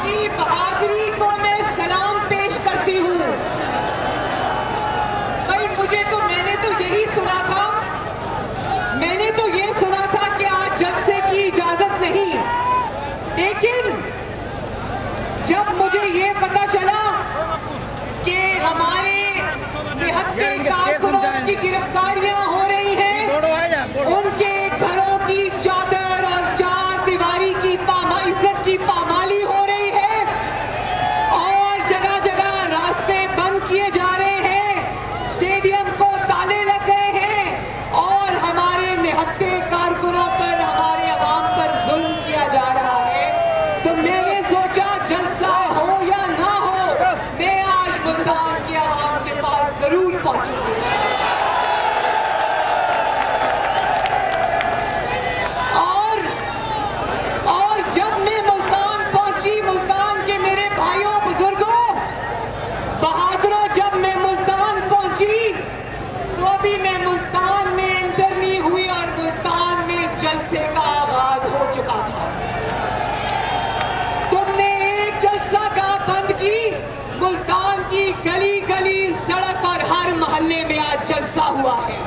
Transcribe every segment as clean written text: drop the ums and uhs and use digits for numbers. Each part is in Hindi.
की बहादुरी को मैं सलाम पेश करती हूँ। भाई मैंने तो यही सुना था, मैंने तो ये सुना था कि आज जलसे की इजाजत नहीं, लेकिन जब मुझे ये पता चला कि हमारे निहत्थे कारकुनों की गिरफ्तारियां हो रही हैं, उनके घरों की चादर और चार दीवारी की इज्जत की पामाली हो रही है और जगह जगह रास्ते बंद किए जा रहे हैं, स्टेडियम को ताले लग गए हैं और हमारे निहत्थे कारकुनों पर, हमारे अवाम पर जुल्म किया जा रहा है, तो मैंने सोचा जलसा हो या ना हो, मैं आज मुल्तान के अवाम के पास जरूर पहुंचूंगी। और जब मैं मुल्तान पहुंची, मुल्तान के मेरे भाइयों बुजुर्गों बहादुरों, जब मैं मुल्तान पहुंची तो अभी मैं मुल्तान में एंटर नहीं हुई और मुल्तान में जलसे का आगाज हो चुका था। तुमने एक जलसा गाह बंद की, मुल्तान की गली गली, सड़क और हर मोहल्ले में आज जलसा हुआ है।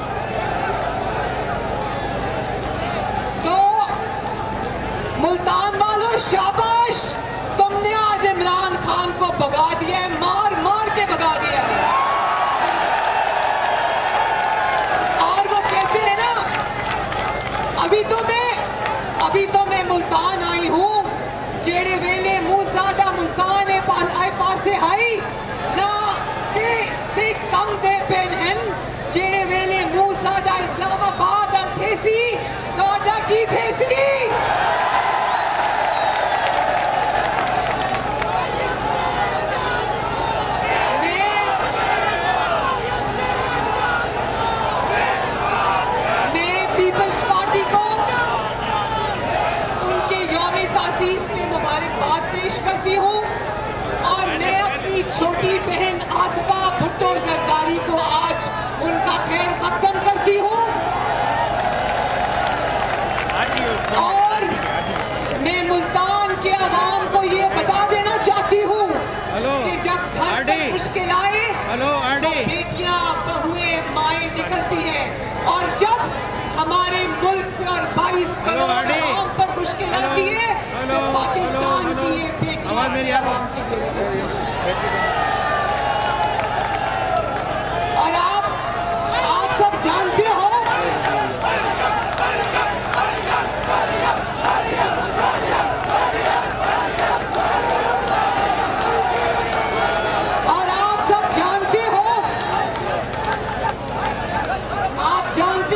तो मुल्तान वालों शाबाश, तुमने आज इमरान खान को भगा दिया है, मार मार के भगा दिया है। और वो कहते हैं ना, अभी तो मैं मुल्तान आई हूं, जेड़े वेले मुंह साडा मुल्तान आए पासे हाई ना ते कम दे पेन हैं, जेड़े वेले मुंह साडा इस्लामाबाद थेसी तोड़ा की थेसी। करती हूँ और मैं अपनी छोटी बहन आसफा भुट्टो जरदारी को आज उनका खैर मकदम करती हूँ और मैं मुल्तान के अवाम को ये बता देना चाहती हूँ कि जब घर पर मुश्किल आए तो बेटियां, बहुएं, माएं निकलती हैं और जब हमारे मुल्क पर 22 करोड़ अवाम पर मुश्किल आती है तो पाकिस्तान की ये बेटियां अवाम की बेटी और आप सब जानते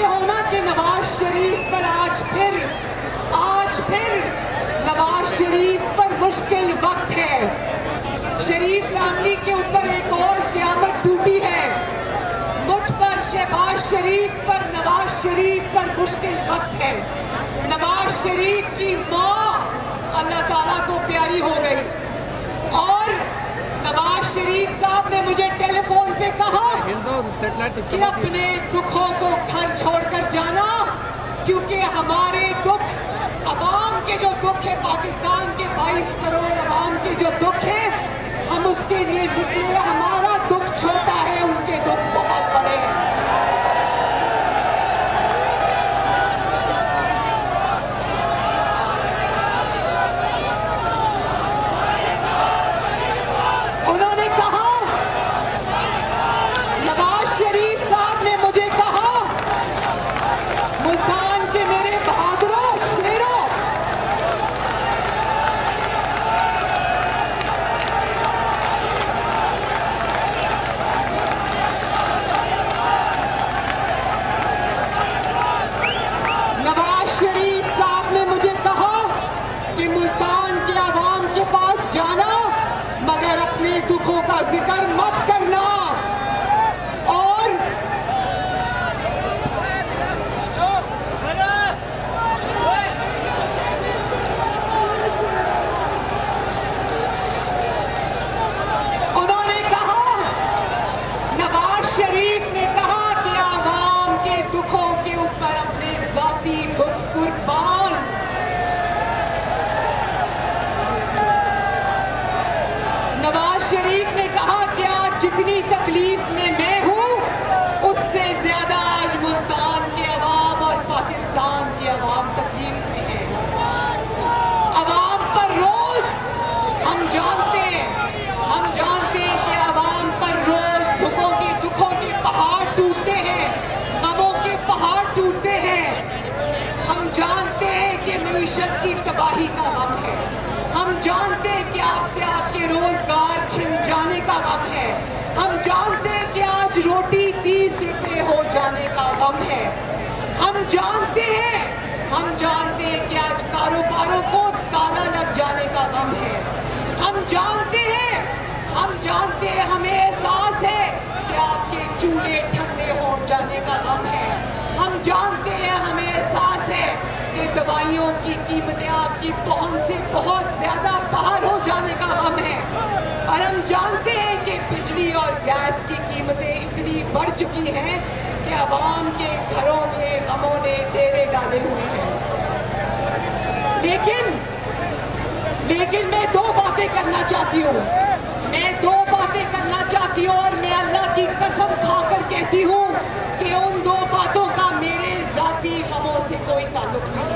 हो ना कि नवाज शरीफ पर आज फिर नवाज शरीफ पर मुश्किल वक्त है। शरीफ फैमिली के ऊपर एक और क़यामत टूटी है। मुझ पर, शहबाज शरीफ पर, नवाज शरीफ पर मुश्किल वक्त है। नवाज शरीफ की माँ अल्लाह ताला को प्यारी हो गई और नवाज शरीफ साहब ने मुझे टेलीफोन पे कहा कि अपने दुखों को घर छोड़कर जाना, क्योंकि हमारे दुख, अवाम के जो दुख है, पाकिस्तान के 22 करोड़ अवाम के जो दुख है, हम उसके लिए निकले। हमारा दुख छोटा है, उनके दुख बहुत बड़े हैं। उन्होंने कहा, नवाज शरीफ साहब ने मुझे कहा, मुल्तान के मेरे बहादुरों, शेरों, नवाज शरीफ साहब ने मुझे कहा कि मुल्तान के अवाम के पास जाना मगर अपने दुखों का जिक्र मत करना। और उन्होंने कहा, नवाज शरीफ ने कहा कि आवाम के दुखों के ऊपर अपने जाती दुख कुर्बान जानते हैं कि आज कारोबारों को ताला लग जाने का गम है। हम जानते हैं, हमें एहसास है कि आपके चूल्हे ठंडे हो जाने का गम है। हम जानते हैं, हमें एहसास है कि दवाइयों की कीमतें आपकी पहुंच से बहुत ज्यादा बाहर हो जाने का गम है। और हम जानते हैं कि बिजली और गैस की कीमतें इतनी बढ़ चुकी हैं कि आवाम के घरों में गमों ने डेरे डाले हुए हैं। लेकिन मैं दो बातें करना चाहती हूँ। और मैं अल्लाह की कसम खाकर कहती हूँ कि उन दो बातों का मेरे जाती गमों से कोई ताल्लुक नहीं।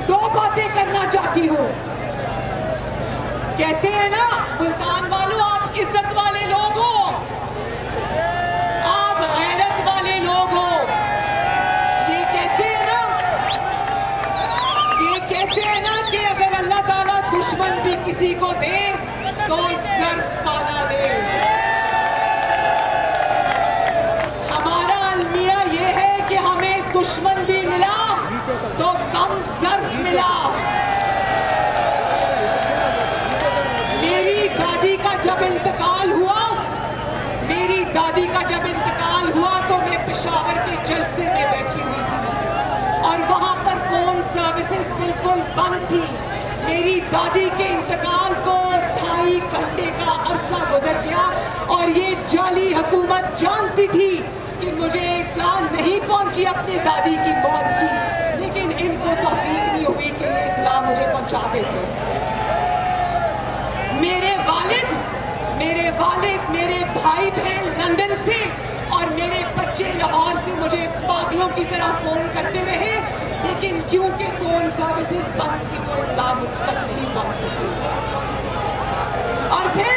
दो बातें करना चाहती हूँ। कहते हैं ना मुल्तान वालों, आप इज्जत वाले लोग हो, आप गैरत वाले लोग हो। ये कहते हैं ना कि अगर अल्लाह ताला दुश्मन भी किसी को दे तो ज़र्फ पाना दे। हमारा अलमिया ये है कि हमें दुश्मन भी मिला तो कम ज़र्फ मिला। मेरी दादी का जब इंतकाल हुआ तो मैं पेशावर के जलसे में बैठी हुई थी और वहां पर फोन सर्विसेज बिल्कुल बंद थी। मेरी दादी के इंतकाल को 2.5 घंटे का अरसा गुजर गया और ये जाली हुकूमत जानती थी कि मुझे इत्तला नहीं पहुंची अपनी दादी की मौत की, लेकिन इनको तौफीक नहीं हुई कि ये इत्तला मुझे पहुंचाते थे। मेरे वालिद मेरे भाई बहन लंदन से और मेरे बच्चे लाहौर से मुझे पागलों की तरह फोन करते रहे, लेकिन क्योंकि फोन सर्विसेज बंद थी वो इत्तला मुझ तक नहीं पहुंच सकी। और फिर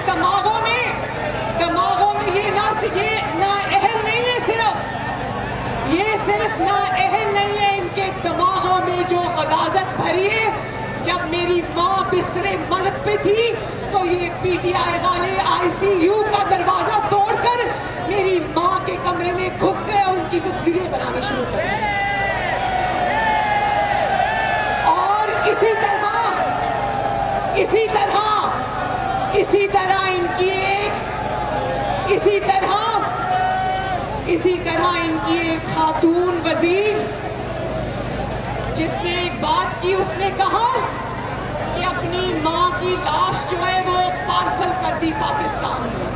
दिमागों में ये ना अहल नहीं है, सिर्फ ना अहल नहीं है, इनके दिमागों में जो गदाजत भरी है। जब मेरी माँ बिस्तरे मर्ग पे थी तो ये पीटीआई वाले ICU का दरवाजा तोड़कर मेरी माँ के कमरे में घुस गए और उनकी तस्वीरें बनानी शुरू कर दी। और इसी तरह इनकी एक खातून वजीर, जिसने एक बात की, उसने कहा कि अपनी माँ की लाश जो है वो पार्सल कर दी पाकिस्तान में।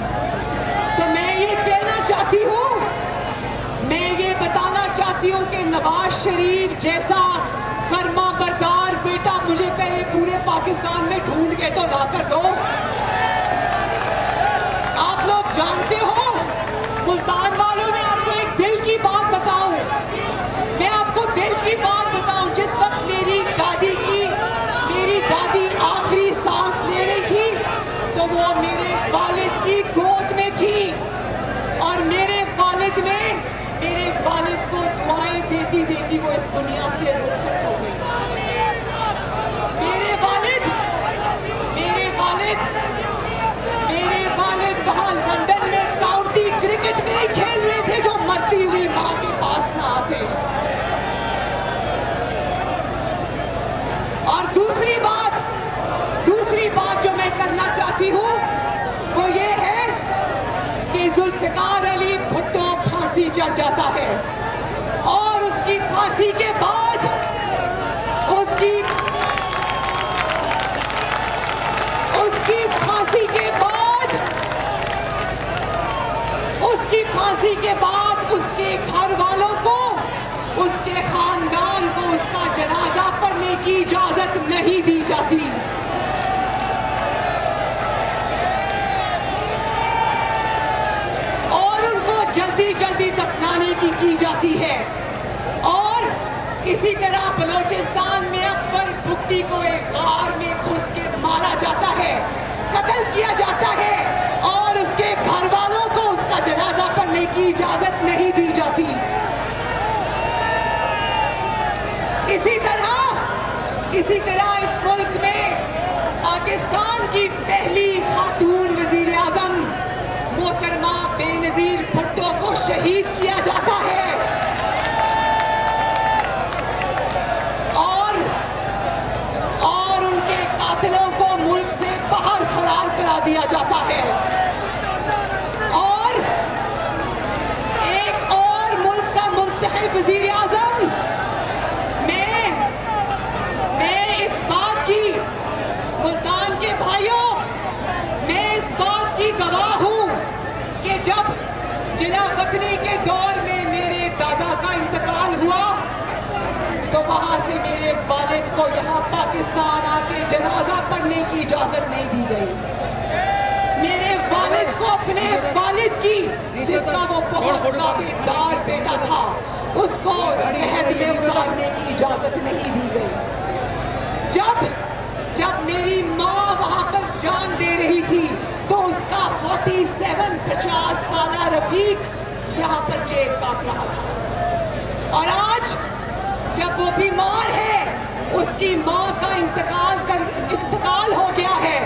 तो मैं ये बताना चाहती हूँ कि नवाज शरीफ जैसा फर्मा बरदार बेटा मुझे पहले पूरे पाकिस्तान में ढूंढ के तो ला कर दो। आप लोग जानते हो मुल्तान वालों, मैं आपको एक दिल की बात बताऊं, जिस वक्त मेरी दादी आखिरी सांस ले रही थी तो वो मेरे वालिद की गोद में थी और मेरे वालिद को दुआएं देती वो इस दुनिया से रुखसत हो गई। मेरे वालिद वहां लंदन में काउंटी क्रिकेट में ही खेल रहे थे जो मरती हुई मां के पास ना आते। और दूसरी बात जो मैं करना चाहती हूँ वो ये है कि जुल्फिकार अली भुट्टो फांसी चढ़ जाता है और उसकी फांसी के बाद उसके घर वालों को, उसके खानदान को उसका जनाजा पढ़ने की इजाजत नहीं दी जाती। और उनको जल्दी दफनाने की जाती है। और इसी तरह बलोचिस्तान में अकबर बुक्ती को एक गार में घुस के मारा जाता है, कत्ल किया जाता है और उसके घर वालों को उसका जनाजा पढ़ने की इजाजत नहीं दी जाती। इसी तरह इस मुल्क में पाकिस्तान की पहली खातून वजीर आजम मोहतरमा शहीद किया जाता है और उनके कातिलों को मुल्क से बाहर फरार करा दिया जाता है और एक और मुल्क का मुंतखब वजीर आजम मैं इस बात की, मुल्तान के भाइयों, मैं इस बात की गवाह हूं कि जब जिला वतनी के दौर में मेरे दादा का इंतकाल हुआ तो वहां से मेरे वालिद को यहाँ पाकिस्तान आके जनाजा पढ़ने की इजाजत नहीं दी गई। मेरे वालिद को अपने वालिद की, जिसका वो बहुत ताबेदार बेटा था, उसको रहद में उतारने की इजाजत नहीं दी गई। जब मेरी माँ वहां पर जान दे रही थी तो उसका 50 साला रफीक यहाँ पर जेल काट रहा था और आज जब वो बीमार है, उसकी माँ का इंतकाल हो गया है,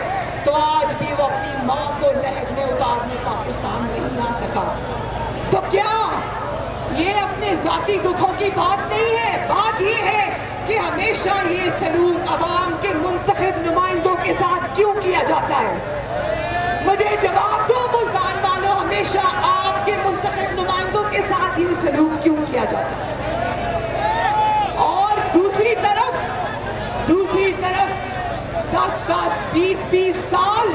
तो आज भी वो अपनी माँ को लहद में उतारने पाकिस्तान नहीं आ सका। तो क्या ये अपने जाती दुखों की बात नहीं है? बात ये है कि हमेशा ये सलूक अवाम के मुंतखब नुमाइंदों के साथ क्यों किया जाता है? मुझे जवाब दो मुल्तान वालों, हमेशा आपके मुंतखब नुमाइंदों के साथ ये सलूक क्यों किया जाता है? और दूसरी तरफ 10-10, 20-20 साल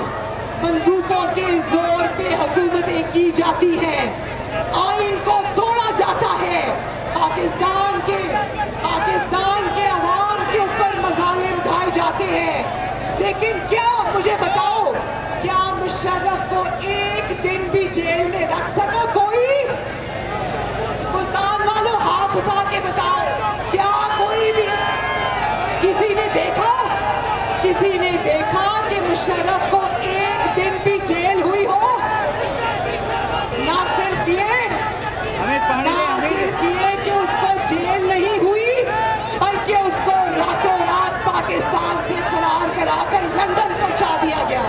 बंदूकों के जोर पे हुकूमतें की जाती हैं, आइन को तोड़ा जाता है, पाकिस्तान के अवाम के ऊपर मजालिम ढाए जाते हैं। लेकिन क्या, मुझे बताओ, क्या मुशर्रफ को एक दिन भी जेल में रख सका कोई? मुल्तान वालों हाथ उठा के बताओ, क्या कोई भी किसी ने देखा कि मुशर्रफ को एक दिन भी जेल हुई हो? ना सिर्फ ये कि उसको जेल नहीं हुई, बल्कि उसको रातों रात पाकिस्तान से फरार कराकर लंदन पहुंचा दिया गया।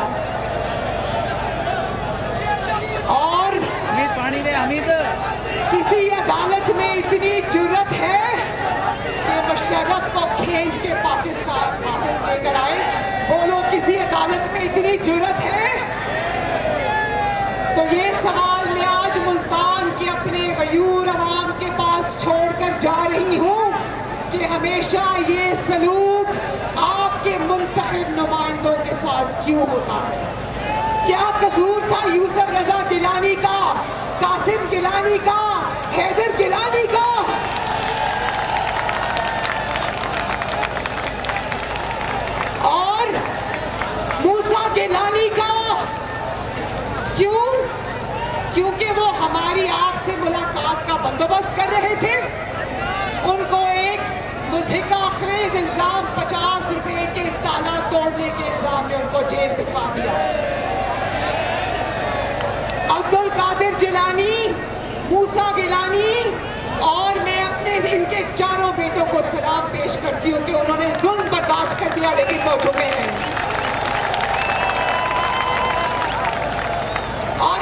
और किसी अदालत में इतनी जुर्रत है कि मुशर्रफ को खींच के पाकिस्तान वापस लेकर आए? बोलो, किसी अदालत में इतनी जुर्रत है? तो ये सवाल मैं आज मुल्तान के अपने गयूर अवाम के पास छोड़कर जा रही हूँ कि हमेशा ये सलूक आपके मुंतखब नुमाइंदों के साथ क्यों होता है? क्या कसूर था यूसुफ रजा गिलानी का, कासिम गिलानी का, हैदर गिलानी का? और मूसा गिलानी का? क्यों? क्योंकि वो हमारी आपसे मुलाकात का बंदोबस्त कर रहे थे। उनको एक मुज़हिका खेज इल्जाम 50 रुपए के ताला तोड़ने के इल्जाम में उनको जेल भिजवा दिया। अब्दुल कादिर जिलानी, मूसा गिलानी और मैं अपने इनके चारों बेटों को सलाम पेश करती हूँ कि उन्होंने जुल्म बर्दाश्त कर दिया, लेकिन वो झुके हैं। और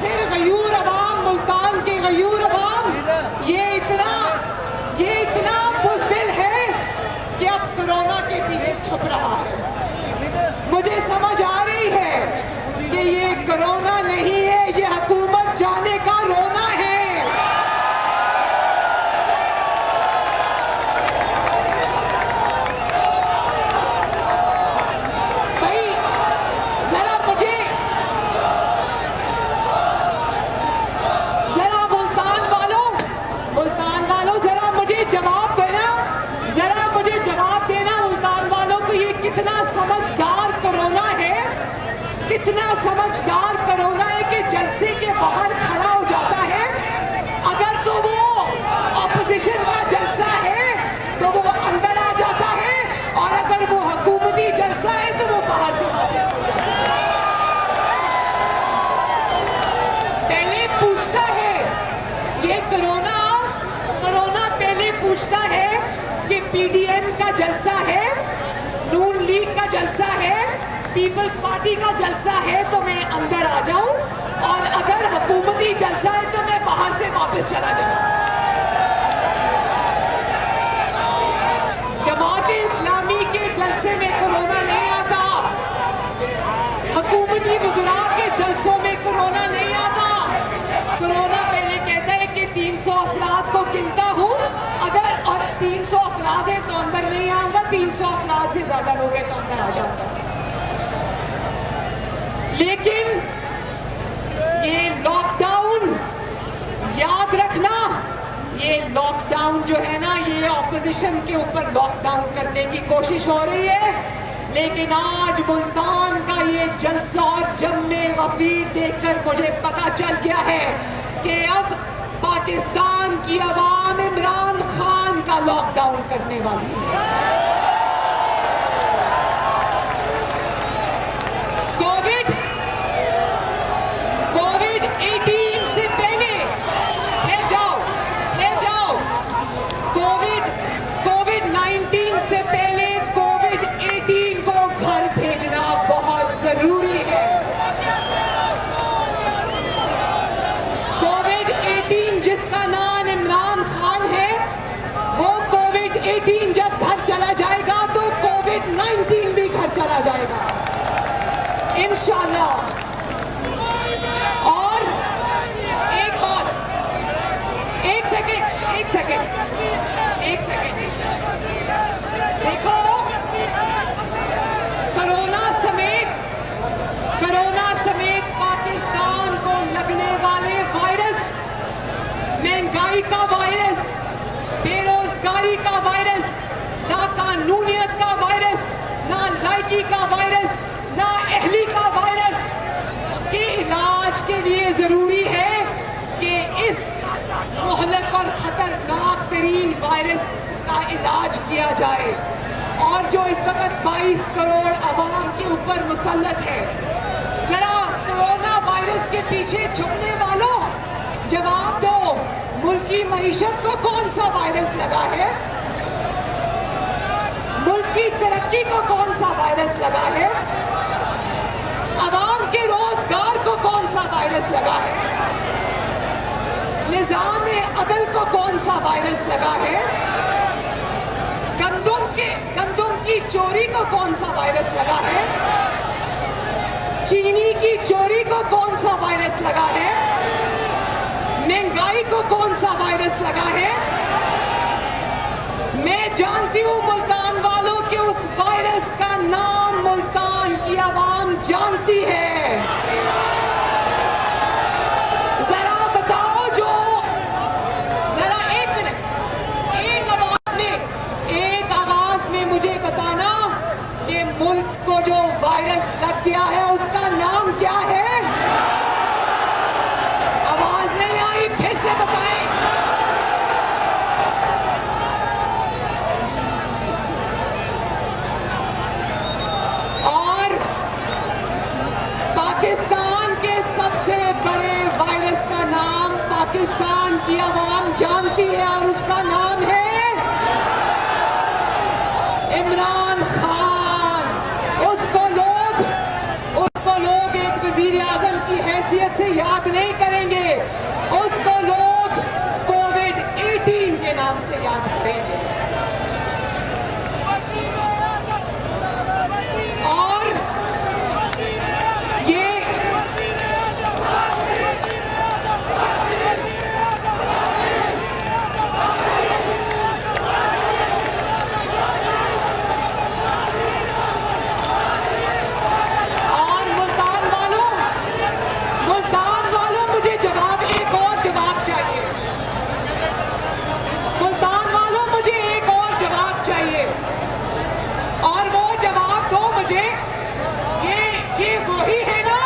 फिर गयूर अवाम, मुल्तान के गयूर अवाम ये इतना बुज़दिल है कि अब कोरोना के पीछे छुप रहा है। मुझे समझ आ रही है कि ये कोरोना नहीं है, ये हुकूमत जाने का रोना है। कितना समझदार कोरोना है कि जलसे के बाहर खड़ा हो जाता है। अगर तो वो ऑपोजिशन का जलसा है तो वो अंदर आ जाता है, और अगर वो हुकूमती जलसा है तो वो बाहर से वापस हो जाता है। पहले पूछता है ये कोरोना पहले पूछता है कि पीडीएम का जलसा है, नून लीग का जलसा है, पीपल्स पार्टी का जलसा है तो मैं अंदर आ जाऊं, और अगर हुकूमती जलसा है तो मैं बाहर से वापस चला जाऊंगा। जमात-ए इस्लामी के जलसे में कोरोना नहीं आता, हुकूमती वज़रा के जलसों में कोरोना नहीं आता। कोरोना पहले कहता है कि 300 अफराद को गिनता हूँ, अगर और 300 अफराद है तो अंदर नहीं आऊंगा, 300 अफराद से ज्यादा लोग हैं तो अंदर आ जाऊंगा। लेकिन ये लॉकडाउन, याद रखना, ये लॉकडाउन जो है ना, ये ऑपोजिशन के ऊपर लॉकडाउन करने की कोशिश हो रही है। लेकिन आज मुल्तान का ये जलसा और जम्मे गफीर देखकर मुझे पता चल गया है कि अब पाकिस्तान की आवाम इमरान खान का लॉकडाउन करने वाली है। कोविड 18 से पहले कोविड 19 से पहले कोविड 18 को घर भेजना बहुत जरूरी है। कोविड 18 जिसका नाम इमरान खान है, वो कोविड 18 जब घर चला जाएगा तो कोविड 19 भी घर चला जाएगा इंशाअल्लाह। और एक बात, एक सेकेंड देखो, कोरोना समेत पाकिस्तान को लगने वाले वायरस, महंगाई का वायरस, बेरोजगारी का वायरस, ना कानूनियत का वायरस, ना लायकी का वायरस, ना अहली का वायरस के इलाज के लिए जरूरी है कि इस मुहलक और खतरनाक तरीन वायरस का इलाज किया जाए। और जो इस वक्त 22 करोड़ अवाम के ऊपर मुसल्लत है, जरा कोरोना वायरस के पीछे छुपने वालों, जवाब दो, मुल्क की मईशत को कौन सा वायरस लगा है? मुल्क की तरक्की को कौन सा वायरस लगा है? अवाम के रोजगार को कौन सा वायरस लगा है? निजाम अदल को कौन सा वायरस लगा है? गंदुम की चोरी को कौन सा वायरस लगा है? चीनी की चोरी को कौन सा वायरस लगा है? महंगाई को कौन सा वायरस लगा है? मैं जानती हूं मुल्तान वालों के उस वायरस का नाम मुल्तान की आवाम जानती है। जरा बताओ, जो जरा एक मिनट, एक आवाज में मुझे बताना कि मुल्क को जो वायरस लग गया है उसका नाम क्या है? आवाज नहीं आई, फिर से बताएं। और पाकिस्तान के सबसे बड़े वायरस का नाम पाकिस्तान की आवाम जानती है और उसका नाम है इमरान खान। उसको लोग एक वजीर आजम की हैसियत से याद नहीं करेंगे, उसको लोग कोविड 18 के नाम से याद करेंगे। और ये मुल्तान वालों मुझे जवाब, एक और जवाब चाहिए। मुल्तान वालों मुझे एक और जवाब चाहिए, और वो जवाब दो मुझे, ये वही है ना,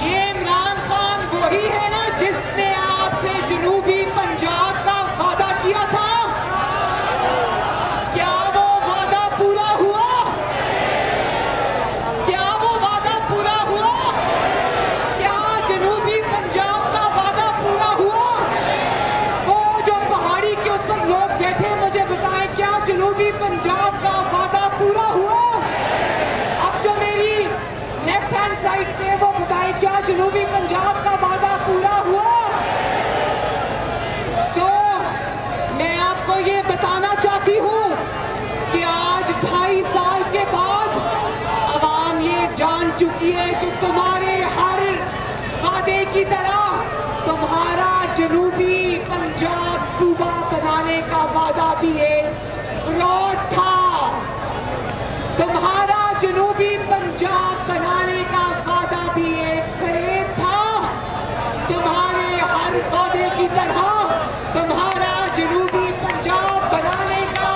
ये इमरान खान वही है ना जिसने आपसे जनूबी पंजाब का वादा किया था? क्या वो वादा पूरा हुआ? क्या वो वादा पूरा हुआ? क्या जनूबी पंजाब का वादा पूरा हुआ? वो जो पहाड़ी के ऊपर लोग बैठे, मुझे बताएं, क्या जनूबी पंजाब का वादा पूरा हुआ? अब जो मेरी लेफ्ट हैंड साइड पे, वो बताएं, क्या जनूबी पंजाब भी एक फ्रॉड था। तुम्हारा जनूबी पंजाब बनाने का वादा भी एक फरेब था। तुम्हारे हर वादे की तरह तुम्हारा जनूबी पंजाब बनाने का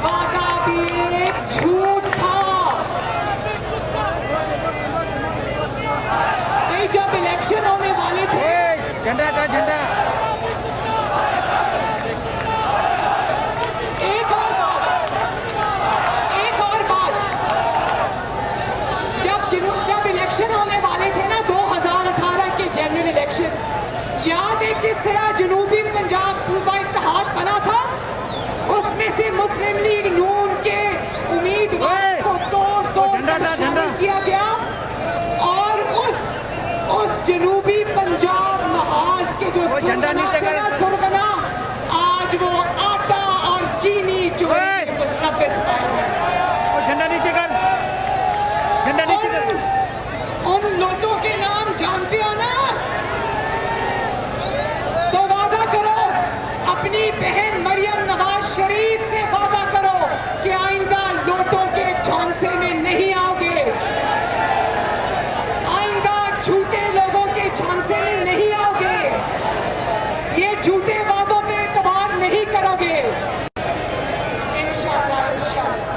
वादा भी एक झूठ था। भाई जब इलेक्शन होने वाले थे, झंडा का झंडा, एक और बात, जब इलेक्शन होने वाले थे ना 2018 के जनरल इलेक्शन, याद है किस तरह जनूबी पंजाब सूबा इत्तेहाद बना था? उसमें से मुस्लिम लीग नून के उम्मीदवार को तोड़ शामिल किया गया और उस जनूबी पंजाब महाज के जो सुरगना आज वो आटा और चीनी चोरी में मुलव्वस पाया गया। झंडा नीचे कर, झंडा नीचे कर। उन लोगों के नाम जानते हो ना? तो वादा करो, अपनी बहन मरियम नवाज शरीफ से वादा करो कि आइंदा लोटों के झांसे में नहीं आओगे, आइंदा झूठे लोगों के झांसे में नहीं आओगे, ये झूठे वादों पे एतबार नहीं करोगे। इंशाअल्लाह, इंशाअल्लाह।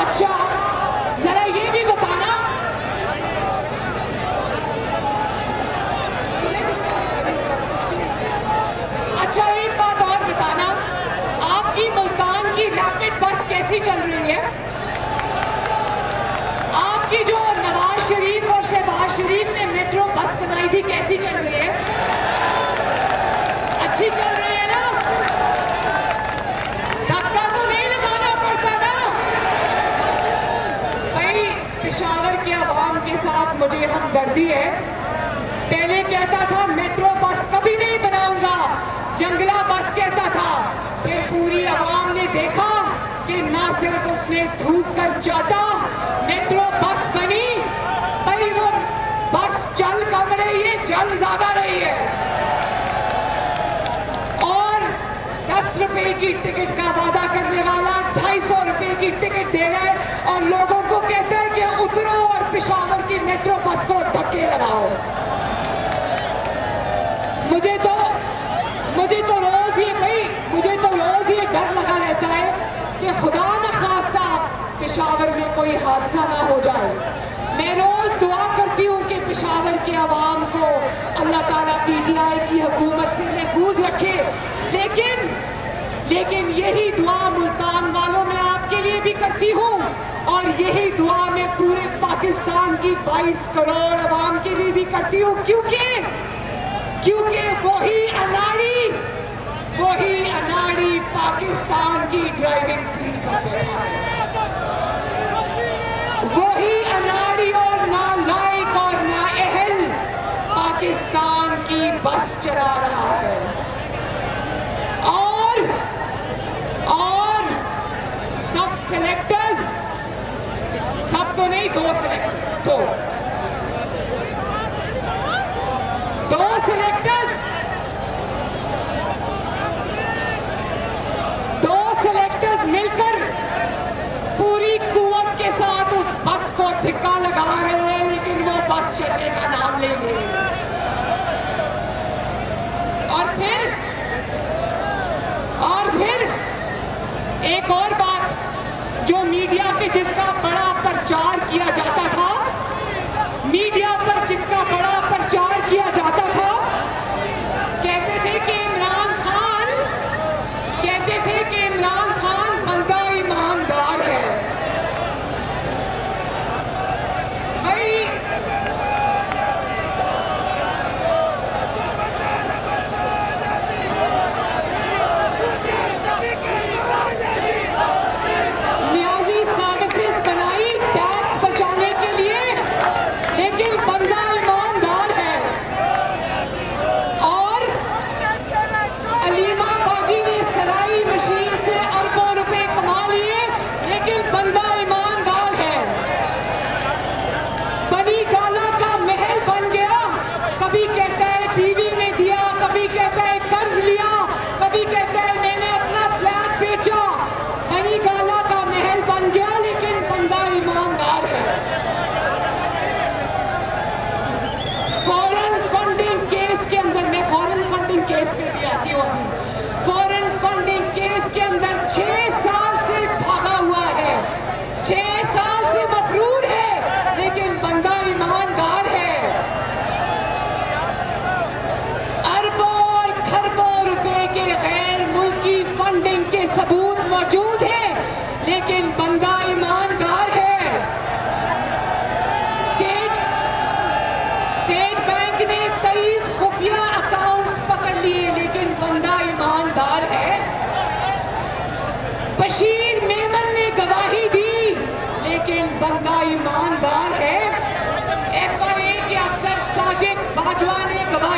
अच्छा, जरा ये भी बताना, अच्छा एक बात और बताना, आपकी मुल्तान की रैपिड बस कैसी चल रही है? आपकी जो नवाज शरीफ और शहबाज शरीफ ने मेट्रो बस बनाई थी, कैसी चल रही है? अच्छी चल रही है ना? धक्का तो नहीं लगाना पड़ता ना? भाई पेशावर के अवाम के साथ मुझे हमदर्दी है। पहले कहता था मेट्रो बस कभी नहीं बनाऊंगा, जंगला बस कहता था, फिर पूरी अवाम ने देखा कि ना सिर्फ उसने थूक कर चाटा, मेट्रो बस बनी। भाई वो बस चल कम रही है, जल ज्यादा रही है। और 10 रुपए की टिकट का वादा करने वाला 250 रुपए की टिकट दे रहा है और लोगों को कहता है कि उतरो और पेशावर की मेट्रो बस को धक्के लगाओ। मुझे तो रोज ये डर लगा रहता है कि खुदा न खास्ता पेशावर में कोई हादसा ना हो जाए। मैं रोज दुआ करती हूँ कि पेशावर के अवाम को अल्लाह ताला पीटीआई की हुकूमत से महफूज रखे, लेकिन यही दुआ मुल्तान वालों में आपके लिए भी करती हूँ और यही दुआ मैं पूरे पाकिस्तान की 22 करोड़ अवाम के लिए भी करती हूँ, क्योंकि वही अनाड़ी पाकिस्तान की ड्राइविंग सीट पर बैठा है। वही अनाड़ी और नालायक और नाअहल पाकिस्तान की बस चला रहा है। और सब सिलेक्टर्स, सब तो नहीं, 2 सिलेक्टर्स, दो सिलेक्टर्स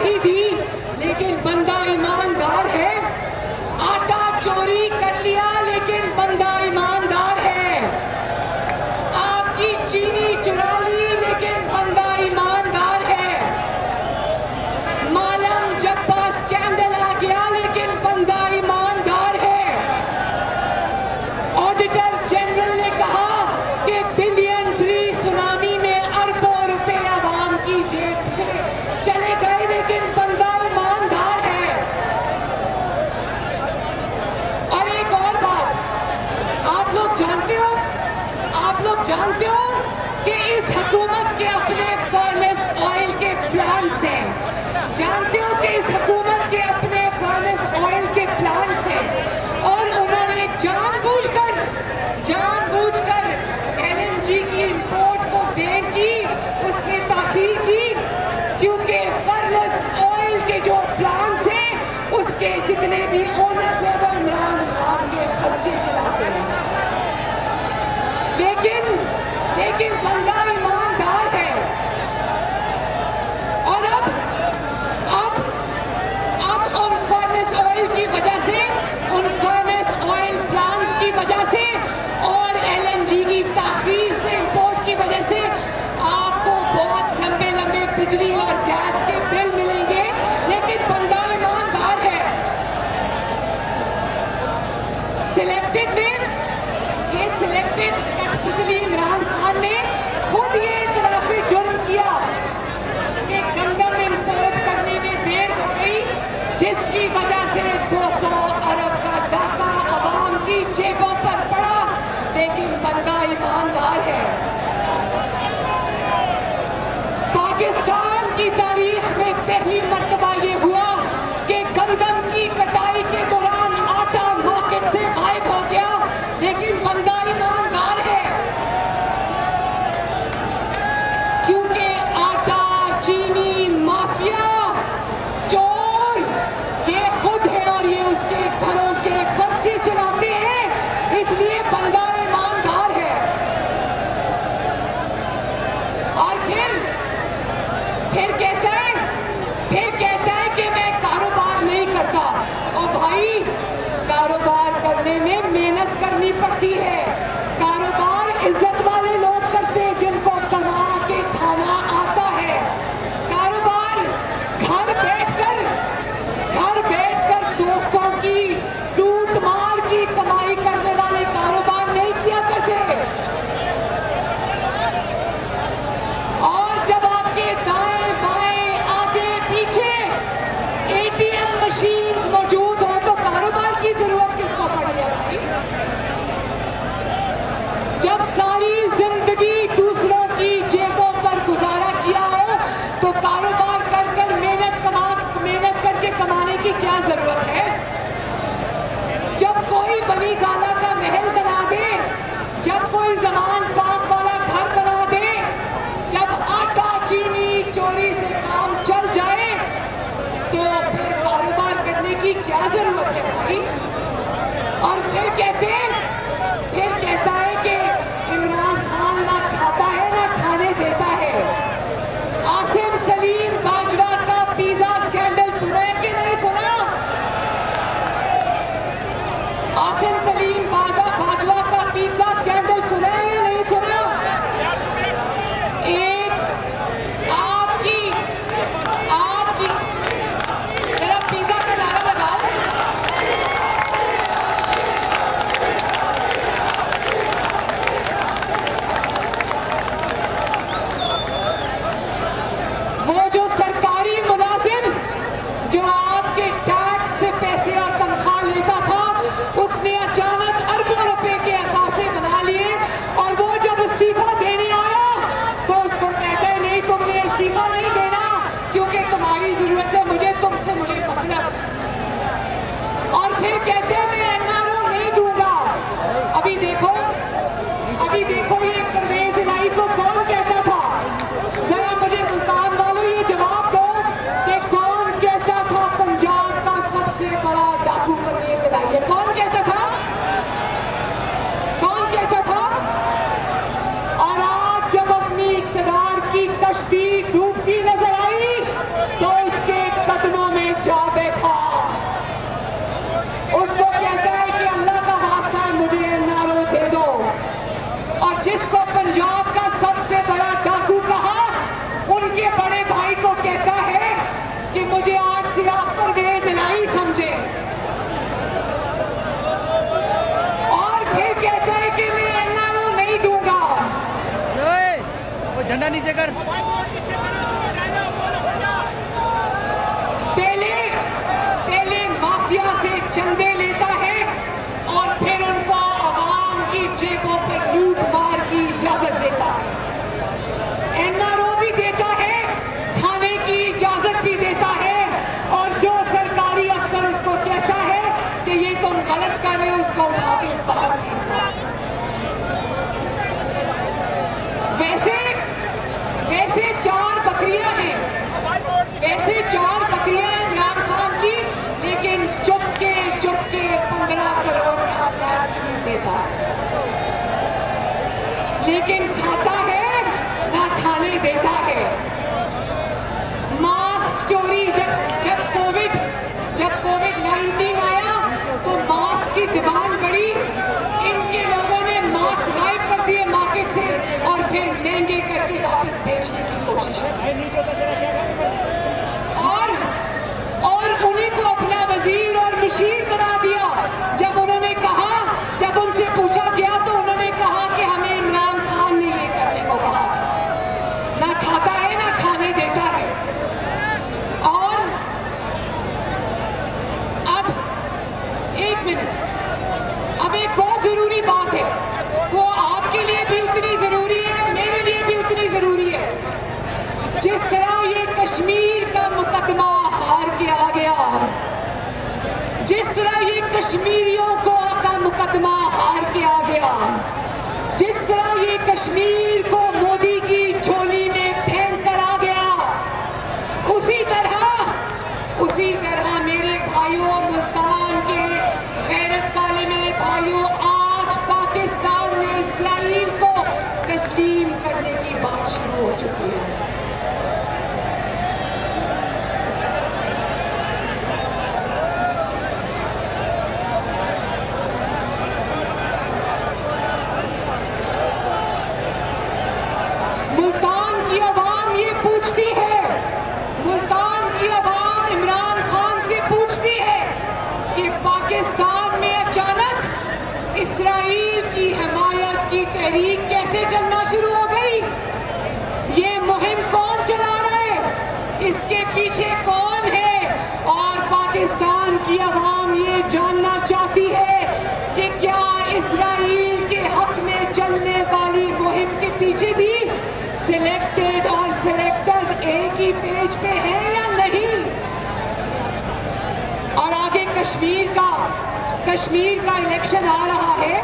गवाही दी, लेकिन बंदा ईमानदार है। आटा चोरी कर लिया, लेकिन बंदा ईमानदार है। आपकी चीनी चुरा ली, लेकिन बंदा ईमानदार है। मालम जब्बा स्कैंडल आ गया, लेकिन बंदा ईमानदार है। ऑडिटर जनरल ने कहा कि बिलियन ट्री सुनामी में अरबों रुपए आवाम की जेब से चले गए, लेकिन बंदा ईमानदार है। और एक और बात, आप लोग जानते हो कि इस हुकूमत के अपने फर्नेस ऑयल के प्लांट्स हैं। जानते हो कि इस हुकूमत के अपने फर्नेस ऑयल के प्लांट्स हैं, और उन्होंने जानबूझकर एलएनजी की इंपोर्ट को देर की, उसमें ताखीर की, क्योंकि फर्नेस ऑयल के जो प्लांट्स हैं उसके जितने भी ओनर्स हैं वो इमरान खान के खर्चे चलाते हैं। लेकिन बंदा ईमानदार है। और अब उन फर्नेस ऑयल की वजह से, उन फर्नेस ऑयल प्लांट्स की वजह से और एलएनजी की ताखीर से, इंपोर्ट की वजह से आपको बहुत लंबे बिजली और गैस के बिल मिलेंगे, लेकिन बंदा ईमानदार है। सिलेक्टेड कठपुतली इमरान खान ने खुद ये इतराफ़े जुर्म किया कि गंदम इंपोर्ट करने में देर हो गई, जिसकी वजह से 200 अरब का डाका आवाम की जेबों पर पड़ा, लेकिन बंदा ईमानदार है। पाकिस्तान की तारीख में पहली मर्तबा ये हुआ कि गंदम की कटाई के दौरान आटा मार्केट से गायब हो गया, लेकिन बंदा ईमानदार है। क्योंकि आटा चीनी माफिया चोर ये खुद है और ये उसके घरों के खर्चे चलाते हैं, इसलिए बंदा ईमानदार है। और फिर कहता है कि मैं कारोबार नहीं करता। और भाई, कारोबार करने में मेहनत करनी पड़ती है। कारोबार इज्जत वाले लोग करते हैं, जिनको कमा के खाना आता है। कारोबार घर बैठकर दोस्तों की लूट मार की कमाई करने वाले कारोबार नहीं किया करते। और जब आपके दाएं बाएं आगे पीछे एटीएम मशीन्स मौजूद हो तो कारोबार की जरूरत किसको पड़ी है भाई? जब सारी जिंदगी दूसरों की जेबों पर गुजारा किया हो तो कारोबार कर मेहनत करके कमाने की क्या जरूरत है? जब कोई बनी गाला का महल बना दे, जब कोई जमान पाक वाला घर बना दे, जब आटा चीनी चोरी से काम चल जाए, तो फिर कारोबार करने की क्या जरूरत है भाई? और फिर कहता है कि इमरान खान ना खाता है ना खाने देता है। आसिम सलीम बाजवा का पिज्जा स्कैंडल सुना है कि नहीं सुना? आसिम सलीम बाजवा का पिज्जा स्कैंडल सुना है या नहीं सुना? एक आपकी जरा पिज्जा का नारा लगाओ। वो जो सरकारी मुलाजिम जो आपके टैक्स से पैसे और तनख्वाह लेता था, उसने अचानक अरबों रुपए के असासे बना लिए, और वो जब इस्तीफा देने आया तो उसको कहते हैं नहीं, तुमने इस्तीफा नहीं देना क्योंकि तुम्हारी जरूरत है मुझे, तुमसे मुझे मतलब। और फिर कहते हैं मैं एनआरओ नहीं दूंगा। अभी देखो ये परवेज इलाही को कौन कहता था? जरा मुझे मुल्तान वालों ये जवाब दो कि कौन कहता था पंजाब का सबसे बड़ा डाकू परवेज इलाही है? कौन कहता था? और आज जब अपनी इख्तिदार की कश्ती डूबती नजर आई तो इसके झंडा नीचे कर। पहले माफिया से चंदे लेता है और फिर उनको आवाम की जेबों पर लूट मार की इजाजत देता है। एनआरओ भी देता है, खाने की इजाजत भी देता है, और जो सरकारी अफसर उसको कहता है कि ये तुम गलत कर रहे हो, उसको उठा के बाहर फेंकता है। वैसे 4 बकरियां हैं, वैसे 4 बकरियां हैं इमरान खान की, लेकिन चुपके 15 करोड़ का फ्लैट खरीद देता है, लेकिन खाता है ना खाने देता है। मास्क चोरी, जब कोविड-19 आया तो मास्क की डिमांड बढ़ी, इनके लोगों ने मास्क गायब कर दिए मार्केट से और फिर महंगे करके वापस बेचने की कोशिश की, और उन्हीं को अपना वजीर और मुशीर बना दिया। जब उनसे पूछा गया तो उन्होंने कहा कि हमें इमरान खान ने ये करने को कहा था। ना खाता है ना खाने देता है। और अब 1 मिनट, अब एक बहुत जरूरी बात है, वो आपके लिए भी उतनी जरूरी है, मेरे लिए भी उतनी जरूरी है। जिस तरह ये कश्मीर का मुकदमा हार के आ गया, जिस तरह ये कश्मीरियों का मुकदमा हार के आ गया, जिस तरह ये कश्मीर को मोदी की झोली में फेंक कर आ गया, उसी तरह मेरे भाइयों, मुल्तान के गैरत वाले मेरे भाइयों, आज पाकिस्तान में इस्राइल को तस्लीम करने की बात शुरू हो चुकी है। मुल्तान की आवाम ये पूछती है, मुल्तान की आवाम इमरान खान से पूछती है कि पाकिस्तान में अचानक इस्राइल की हिमायत की तहरीक कैसे चलना शुरू हो गई? ये मुहिम कौन चला रहा है? इसके पीछे कौन है? और पाकिस्तान की आवाम ये जानना चाहती है कि क्या इस्राइल के हक में चलने वाली मुहिम के पीछे भी सिलेक्टेड और सिलेक्टर्स एक ही पेज पे हैं या नहीं? और आगे कश्मीर का इलेक्शन आ रहा है,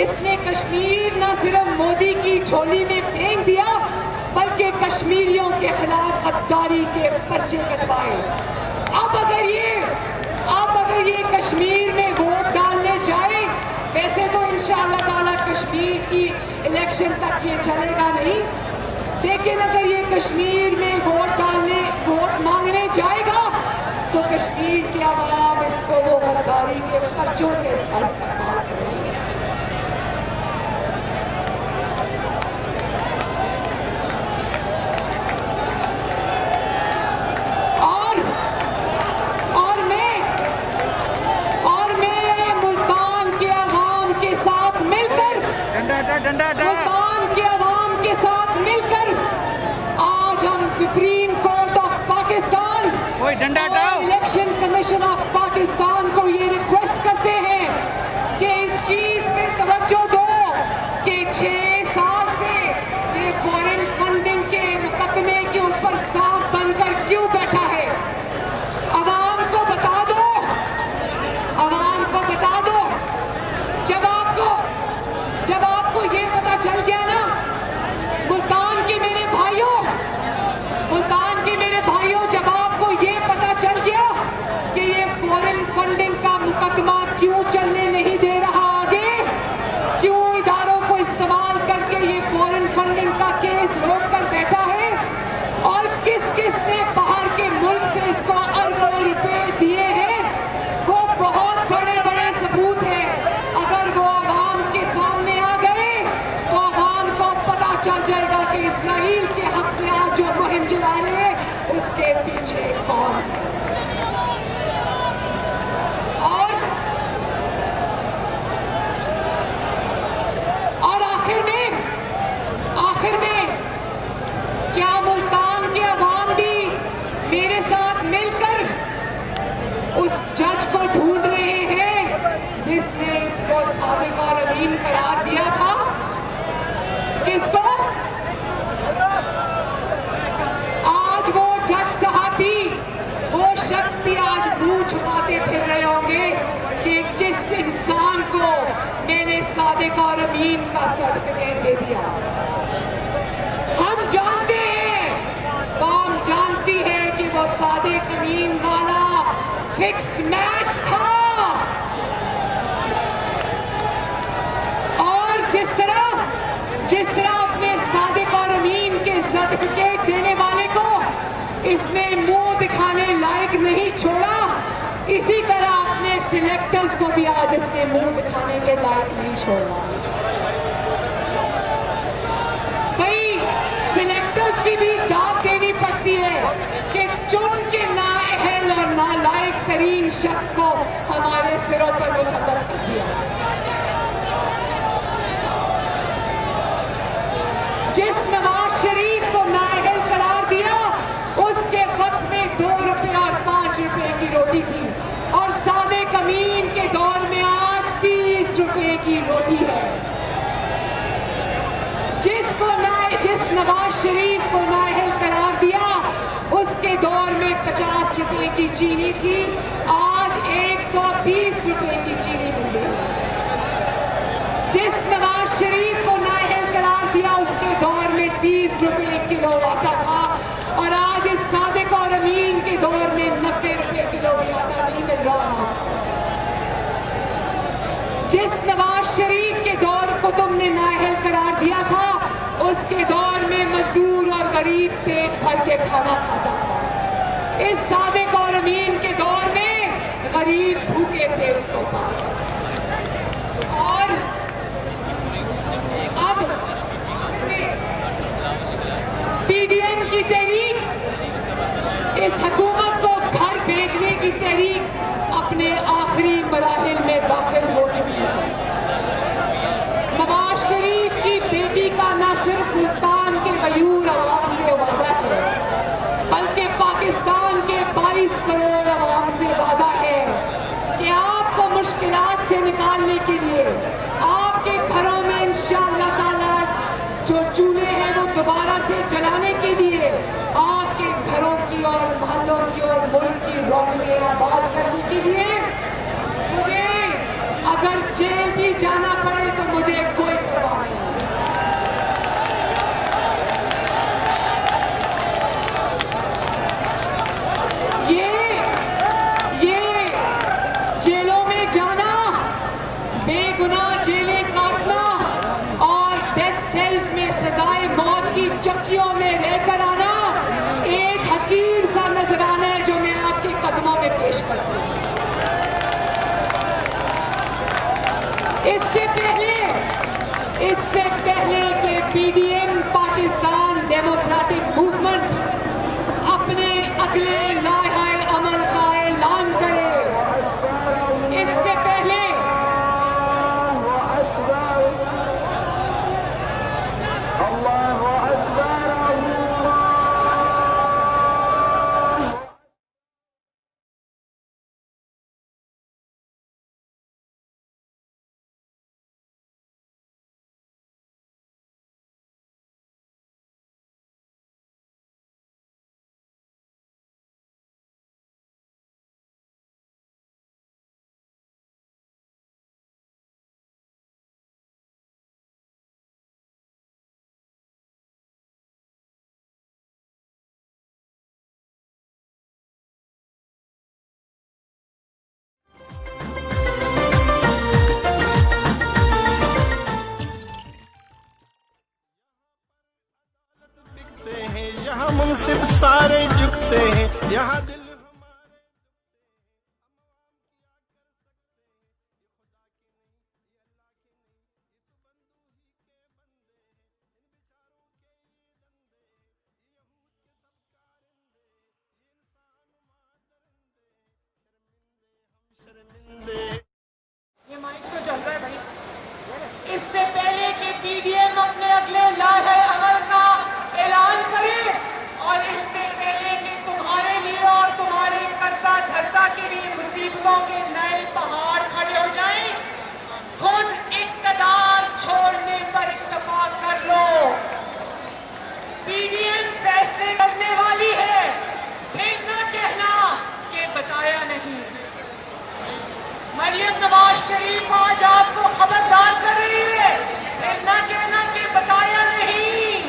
इसने कश्मीर न सिर्फ मोदी की झोली में फेंक दिया, बल्कि कश्मीरियों के खिलाफ गद्दारी के पर्चे कटवाए। अब अगर ये कश्मीर में वोट डालने जाए, वैसे तो इंशाअल्लाह ताला कश्मीर की इलेक्शन तक ये चलेगा नहीं, लेकिन अगर ये कश्मीर में वोट मांगने जाएगा तो कश्मीर के अवाम इसको वो गद्दारी के पर्चों से इसका इस्तेमाल करेंगे। और मैं मुल्तान के अवाम के साथ मिलकर, मुल्तान के अवाम के साथ मिलकर आज हम सुप्रीम कोर्ट ऑफ पाकिस्तान और इलेक्शन कमीशन ऑफ पाकिस्तान को ये रिक्वेस्ट करते हैं कि इस चीज पे तवज्जो दो कि 6 साल से ये फॉरेन फंडिंग के मुकदमे के ऊपर सांप बनकर क्यों बैठा है। अवाम को बता दो, जब आपको ये पता चल गया ना, मुल्तान के मेरे भाइयों, जब आपको ये पता चल गया कि ये फॉरेन फंड रहीन करार दिया था। किसको? आज वो जज साहब भी, वो शख्स भी आज मुंह छुपाते फिर रहे होंगे कि किस इंसान को मैंने सादिक और अमीन का सर्टिफिकेट दे दिया। हम जानते हैं, कौम जानती है कि वो सादिक अमीन वाला फिक्स्ड मैच था। और जिस तरह अपने सादिक और अमीन के सर्टिफिकेट देने वाले को इसमें मुंह दिखाने लायक नहीं छोड़ा, इसी तरह अपने सिलेक्टर्स को भी आज इसने मुंह दिखाने के लायक नहीं छोड़ा। भाई सिलेक्टर्स की भी दाद देनी पड़ती है कि चुन के नाअहल और नालायक तरीन शख्स को हमारे सिरों पर मुसल्लत कर दिया। जिस नवाज शरीफ को नाअहल करार दिया, उसके वक्त में 2 रुपए और 5 रुपए की रोटी थी, और सादिक अमीन के दौर में आज 30 रुपए की रोटी है। जिस नवाज शरीफ को नाअहल करार दिया, उसके दौर में 50 रुपए की चीनी थी, आज 120 रुपए की चीनी मिल रही है। जिस नवाज शरीफ को नाअहल करार दिया, उसके दौर में 30 रुपए किलो आटा था, और आज इस सादिक और अमीन के दौर में 90 रुपए किलो भी आटा नहीं मिल रहा। जिस नवाज शरीफ के दौर को तुमने नाअहल करार दिया था, उसके दौर में मजदूर और गरीब पेट भर के खाना खाता था। इस सादिक और अमीन के दौर में गरीब भूखे पेट सोता है। और अब पीडीएम की तहरीक, इस हुकूमत को घर भेजने की तहरीक अपने आखिरी मराहिल में दाखिल हो चुकी है। नवाज शरीफ की बेटी का न सिर्फ मुल्तान के गयूर आवाम से वादा है, बल्कि पाकिस्तान के 22 करोड़ आवाम से वादा है कि आपको मुश्किलात से निकालने के लिए आपके घरों में इंशाअल्लाह ताला जो चूल्हे हैं वो दोबारा से जलाने के लिए, आपके घरों की और मोहल्लों की और मुल्क की रौनकें आबाद करने के लिए मुझे अगर जेल भी जाना पड़े तो मुझे कोई परवाह नहीं। ये जेलों में जाना, बेगुनाह जेलें काटना और डेथ सेल्स में सजाए मौत की चक्कियों में रहकर आना एक हकीर सा नजराना है जो मैं आपके कदमों में पेश करती हूँ। इससे पहले कि पीडीएम पाकिस्तान डेमोक्रेटिक मूवमेंट अपने अगले लाहे अमल का ऐलान करे, इससे पहले मुंसिफ सारे झुकते हैं, यहाँ दिल ये माइक तो चल रहा है भाई। इससे पहले कि पीडीएम अपने अगले लाहे अमल का ऐलान करे और इससे पहले कि तुम्हारे लिए और मरियम नवाज शरीफ आज आपको खबरदार कर रही है, फिर न कहना कि बताया नहीं।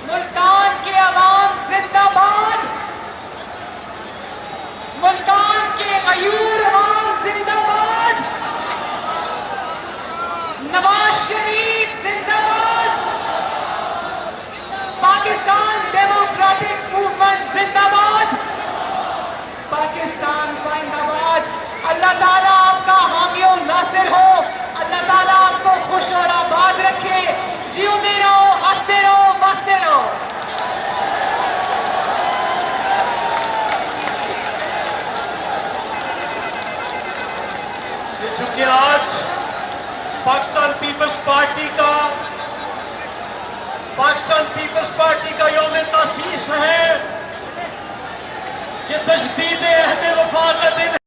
मुल्तान के अवाम जिंदाबाद, मुल्तान के गयूर अवाम जिंदाबाद, नवाज शरीफ जिंदाबाद, पाकिस्तान डेमोक्रेटिक मूवमेंट जिंदाबाद, पाकिस्तान जिंदाबाद। अल्लाह ताला आपका हामी और नासिर हो, अल्लाह ताला आपको खुश और आबाद रखे, जीते रहो, हंसते रहो, बसते रहो। चूंकि आज पाकिस्तान पीपल्स पार्टी का यौम तासीस है, ये तजदीद अहद वफा का दिन